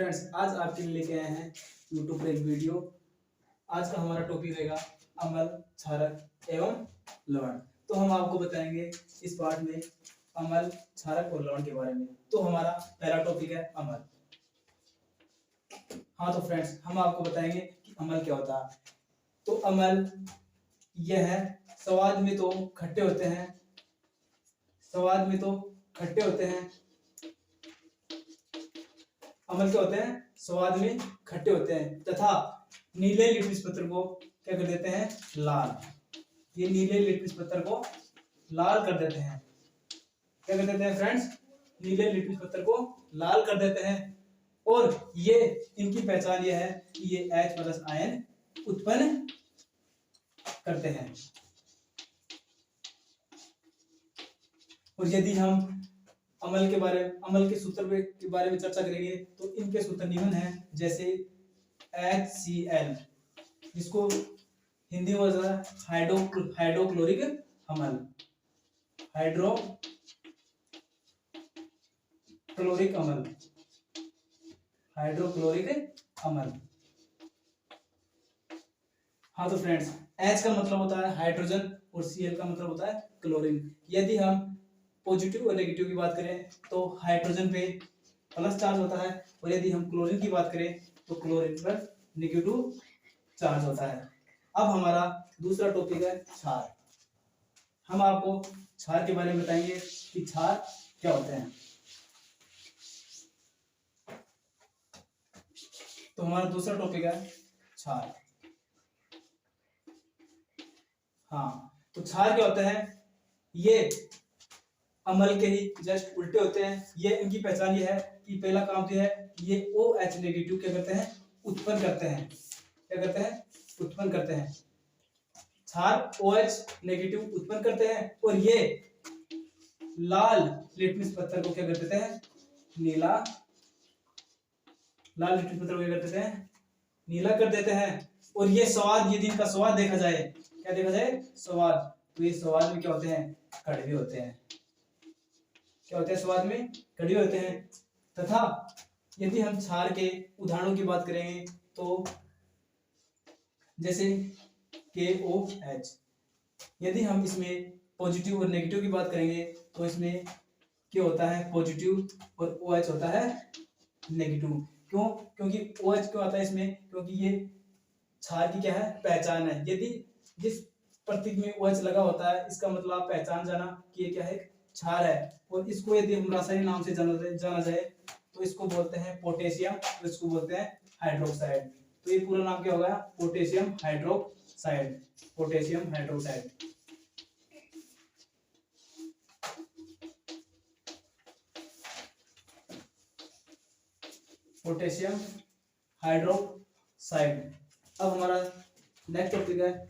Friends, आज आपके लिए लेके आए हैं यूट्यूब पर एक वीडियो। आज का हमारा टॉपिक रहेगा अम्ल, क्षारक एवं लवण। तो हम आपको बताएंगे इस पार्ट में अम्ल, क्षारक और लवण के बारे में। तो हमारा पहला टॉपिक है अम्ल। हाँ तो फ्रेंड्स, हम आपको बताएंगे कि अम्ल क्या होता है। तो अम्ल यह है, स्वाद में तो खट्टे होते हैं, अम्ल क्या होते हैं, स्वाद में खट्टे होते हैं तथा नीले लिटमस पत्र को क्या कर देते हैं, लाल। ये नीले लिटमस पत्र को लाल कर देते हैं। क्या कर देते हैं फ्रेंड्स, नीले लिटमस पत्र को लाल कर देते हैं। और ये इनकी पहचान ये है कि ये H+ आयन उत्पन्न करते हैं। और यदि हम अम्ल के सूत्र के बारे में चर्चा करेंगे तो इनके सूत्र निम्न हैं, जैसे HCl, जिसको हिंदी में हाइड्रोक्लोरिक अम्ल, हाइड्रोक्लोरिक अम्ल। हाँ तो फ्रेंड्स, H का मतलब होता है हाइड्रोजन और Cl का मतलब होता है क्लोरीन। यदि हम पॉजिटिव और नेगेटिव की बात करें तो हाइड्रोजन पे प्लस चार्ज होता है, और यदि हम क्लोरीन की बात करें तो क्लोरीन पर नेगेटिव चार्ज होता है। अब हमारा दूसरा टॉपिक है क्षार। हम आपको क्षार के बारे में बताएंगे कि क्षार क्या होते हैं। तो हमारा दूसरा टॉपिक है क्षार। हाँ तो क्षार क्या होते हैं, ये अम्ल के ही जस्ट उल्टे होते हैं। ये इनकी पहचान ये है कि पहला काम तो है, ये OH नेगेटिव क्या करते हैं, उत्पन्न करते हैं। क्या करते हैं, उत्पन्न करते हैं। क्षार OH नेगेटिव उत्पन्न करते हैं और ये लाल लिटमस पत्थर को क्या कर देते हैं, लाल लिटमस पत्थर को क्या कर देते हैं, नीला कर देते हैं। और ये स्वाद, यदि इनका स्वाद देखा जाए, क्या देखा जाए, स्वाद, तो ये स्वाद में क्या होते हैं, कड़वे होते हैं। क्या होते हैं, स्वाद में कड़वे होते हैं। तथा यदि हम क्षार के उदाहरणों की बात करेंगे तो जैसे KOH, यदि हम इसमें पॉजिटिव और नेगेटिव की बात करेंगे तो इसमें क्या होता है, पॉजिटिव, और OH होता है नेगेटिव। क्यों, क्योंकि OH क्यों आता है इसमें, क्योंकि ये क्षार की क्या है, पहचान है। यदि जिस प्रतीक में OH लगा होता है, इसका मतलब आप पहचान जाना कि ये क्या है, क्षार है। और इसको यदि हम रासायनिक नाम से जाना जाए तो इसको बोलते हैं पोटेशियम, और इसको बोलते हैं हाइड्रोक्साइड। तो ये पूरा नाम क्या होगा, potassium hydroxide, potassium hydroxide. Potassium hydroxide. अब हमारा नेक्स्ट टॉपिक है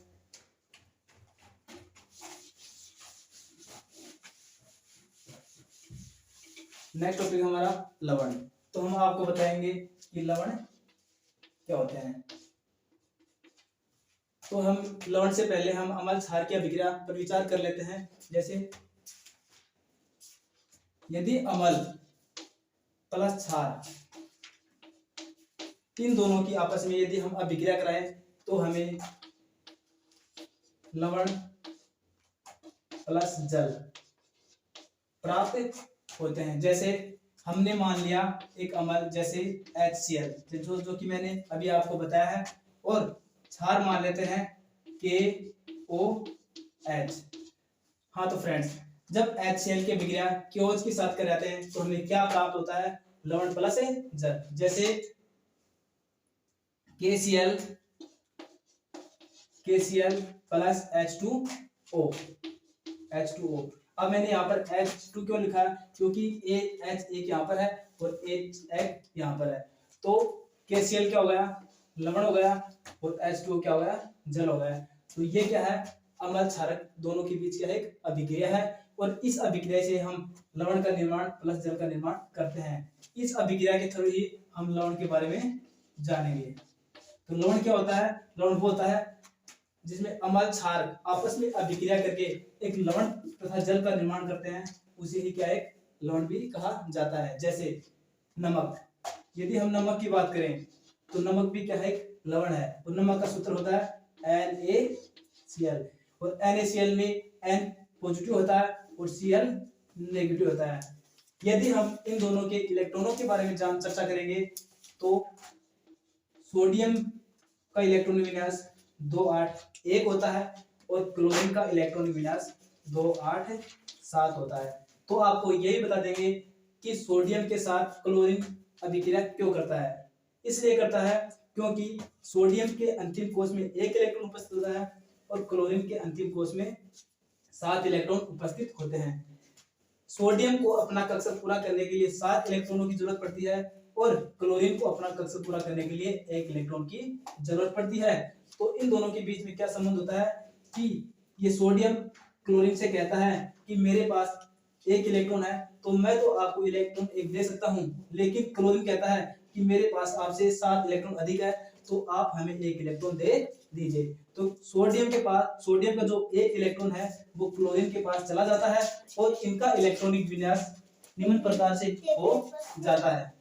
हमारा लवण। तो हम आपको बताएंगे कि लवण क्या होते हैं। तो हम लवण से पहले हम अम्ल क्षार की अभिक्रिया पर विचार कर लेते हैं। जैसे यदि अम्ल प्लस क्षार, इन दोनों की आपस में यदि हम अभिक्रिया कराएं तो हमें लवण प्लस जल प्राप्त होते हैं। जैसे हमने मान लिया एक अम्ल जैसे HCl, जो कि मैंने अभी आपको बताया है, और क्षार मान लेते हैं KOH। हाँ तो फ्रेंड्स, जब HCl की अभिक्रिया KOH के साथ कराते हैं तो हमें क्या प्राप्त होता है, लवण प्लस जल। जैसे KCl प्लस H2O। अब मैंने यहाँ पर H2 क्यों लिखा है, क्योंकि H एक यहाँ पर है और H एक यहाँ पर है। तो KCl क्या हो गया, लवण हो गया, और H2O क्या हो गया, जल हो गया। तो ये क्या है, अम्ल क्षारक दोनों के बीच का एक अभिक्रिया है, और इस अभिक्रिया से हम लवण का निर्माण प्लस जल का निर्माण करते हैं। इस अभिक्रिया के थ्रू ही हम लवण के बारे में जानेंगे। तो लवण क्या होता है, लवण वो होता है जिसमें अम्ल क्षार आपस में अभिक्रिया करके एक लवण तथा जल का निर्माण करते हैं, उसे ही क्या एक लवण भी कहा जाता है। जैसे नमक, यदि हम नमक की बात करें तो नमक भी क्या है, एक लवण है, और नमक का सूत्र होता है NaCl, और NaCl में N पॉजिटिव होता है और Cl नेगेटिव होता है। यदि हम इन दोनों के इलेक्ट्रॉनों के बारे में चर्चा करेंगे तो सोडियम का इलेक्ट्रॉन विन्यास 281 होता है और क्लोरीन का इलेक्ट्रॉन विन्यास 287 होता है। तो आपको यही बता देंगे कि सोडियम के साथ क्लोरीन अभिक्रिया क्यों करता है। इसलिए करता है क्योंकि सोडियम के अंतिम कोश में 1 इलेक्ट्रॉन उपस्थित होता है और क्लोरीन के अंतिम कोश में 7 इलेक्ट्रॉन उपस्थित होते हैं। सोडियम को अपना कक्षा पूरा करने के लिए 7 इलेक्ट्रॉनों की जरूरत पड़ती है और क्लोरीन को अपना कक्षा पूरा करने के लिए 1 इलेक्ट्रॉन की जरूरत पड़ती है। तो इन दोनों के बीच में क्या संबंध होता है कि ये सोडियम क्लोरीन से कहता है कि मेरे पास 1 इलेक्ट्रॉन है तो मैं तो आपको इलेक्ट्रॉन 1 दे सकता हूं, लेकिन क्लोरीन कहता है कि मेरे पास आपसे 7 इलेक्ट्रॉन अधिक है तो आप हमें 1 इलेक्ट्रॉन दे दीजिए। तो सोडियम का जो 1 इलेक्ट्रॉन है वो क्लोरीन के पास चला जाता है और इनका इलेक्ट्रॉनिक विन्यास निम्न प्रकार से हो जाता है,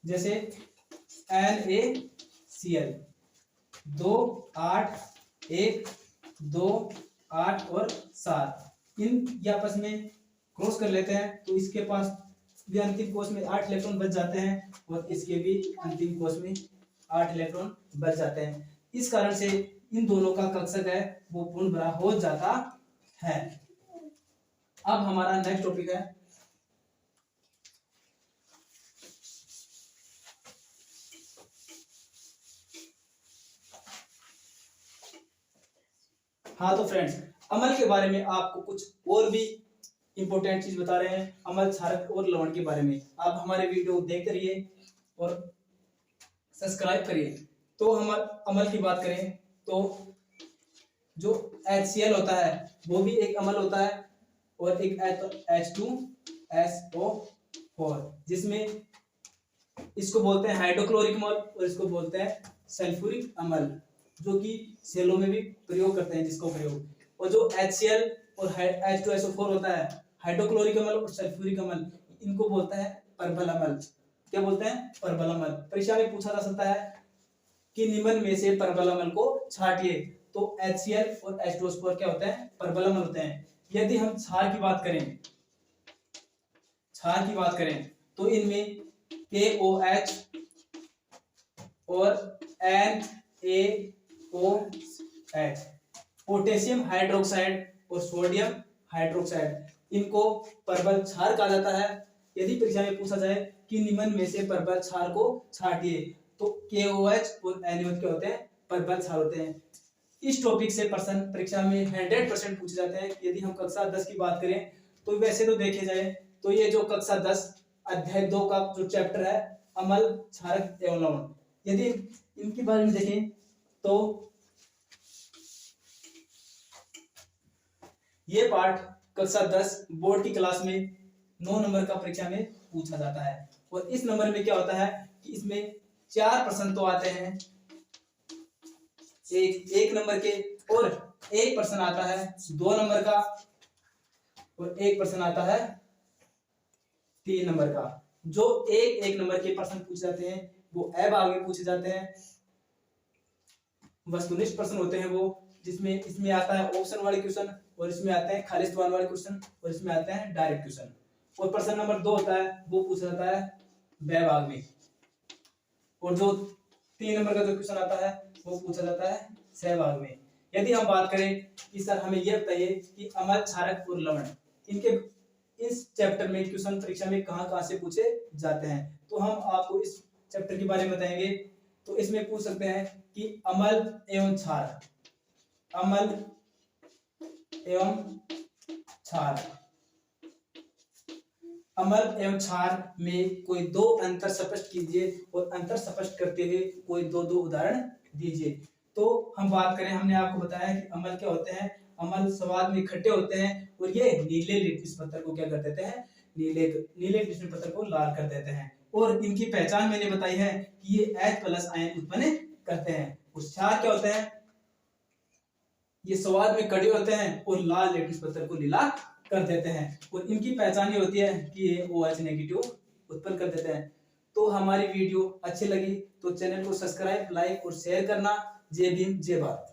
जैसे NaCl 2 8 1 2 8 और 7 इन आपस में क्रॉस कर लेते हैं तो इसके पास भी अंतिम कोश में 8 इलेक्ट्रॉन बच जाते हैं और इसके भी अंतिम कोश में 8 इलेक्ट्रॉन बच जाते हैं। इस कारण से इन दोनों का कक्षक है वो पूर्ण भरा हो जाता है। अब हमारा नेक्स्ट टॉपिक है हाँ तो फ्रेंड्स, अम्ल के बारे में आपको कुछ और भी इंपॉर्टेंट चीज बता रहे हैं, अम्ल, क्षारक और लवण के बारे में। आप हमारे वीडियो देखते रहिए और सब्सक्राइब करिए। तो हम अम्ल की बात करें तो जो HCl होता है वो भी एक अम्ल होता है और एक H2SO4 जिसमें इसको बोलते हैं हाइड्रोक्लोरिक अम्ल और इसको बोलते हैं सल्फ्यूरिक अम्ल, जो कि सेलों में भी प्रयोग करते हैं जिसको प्रयोग। और जो HCl और H2SO4 होता है हाइड्रोक्लोरिक अम्ल और सल्फ्यूरिक अम्ल, इनको बोलता है परबल अम्ल। क्या बोलते हैं? परबल अम्ल। परीक्षा में पूछा जा सकता है कि निम्न में से परबल अम्ल को छांटिए, तो HCl और H2SO4 क्या होते हैं? परबल अम्ल होते हैं। यदि हम क्षार की बात करें तो इनमें KOH और NaOH, पोटेशियम हाइड्रोक्साइड और सोडियम हाइड्रोक्साइड, इनको परबल क्षार कहा जाता है। यदि परीक्षा में पूछा जाए कि निम्न में से परबल क्षार को छांटिए तो KOH और NaOH क्या होते हैं? परबल क्षार होते हैं। इस टॉपिक से प्रश्न परीक्षा में 100% पूछे जाते हैं। यदि हम कक्षा 10 की बात करें तो वैसे तो देखे जाए तो ये जो कक्षा 10 अध्याय 2 का जो चैप्टर है अम्ल, क्षारक एवं लवण, यदि इनके बारे में देखें तो ये पाठ कक्षा 10 बोर्ड की क्लास में 9 नंबर का परीक्षा में पूछा जाता है। और इस नंबर में क्या होता है कि इसमें 4 प्रश्न तो आते हैं एक नंबर के, और एक प्रश्न आता है 2 नंबर का और एक प्रश्न आता है 3 नंबर का। जो एक नंबर के प्रश्न पूछे जाते हैं वो ए भाग में पूछे जाते हैं, वस्तुनिष्ठ प्रश्न होते हैं वो, जिसमें इसमें आता है ऑप्शन वाले क्वेश्चन और इसमें आते हैं खाली सवाल वाले क्वेश्चन और इसमें आते हैं डायरेक्ट क्वेश्चन। और प्रश्न नंबर 2 होता है वो पूछा जाता है ब भाग में, और जो 3 नंबर का जो क्वेश्चन आता है वो पूछा जाता है स भाग में। यदि हम बात करें कि सर हमें यह बताइए कि अम्ल, क्षारक और लवण, इनके इस चैप्टर में क्वेश्चन परीक्षा में कहां से पूछे जाते हैं, तो हम आपको इस चैप्टर के बारे में बताएंगे। तो इसमें पूछ सकते हैं कि अम्ल एवं क्षार, अम्ल एवं क्षार, अम्ल एवं क्षार में कोई 2 अंतर स्पष्ट कीजिए और अंतर स्पष्ट करते हुए कोई 2 उदाहरण दीजिए। तो हम बात करें, हमने आपको बताया कि अम्ल क्या होते हैं, अम्ल स्वाद में खट्टे होते हैं और ये नीले लिटमस पत्थर को क्या कर देते हैं, नीले लिटमस पत्थर को लाल कर देते हैं। और इनकी पहचान मैंने बताई है कि ये H+ आयन उत्पन्न करते हैं। और क्षार क्या होते हैं, ये स्वाद में कड़वे होते हैं और लाल लिटमस पत्थर को नीला कर देते हैं और इनकी पहचान ये होती है कि ये OH नेगेटिव उत्पन्न कर देते हैं। तो हमारी वीडियो अच्छी लगी तो चैनल को सब्सक्राइब, लाइक और शेयर करना। जय भीम, जय भारत।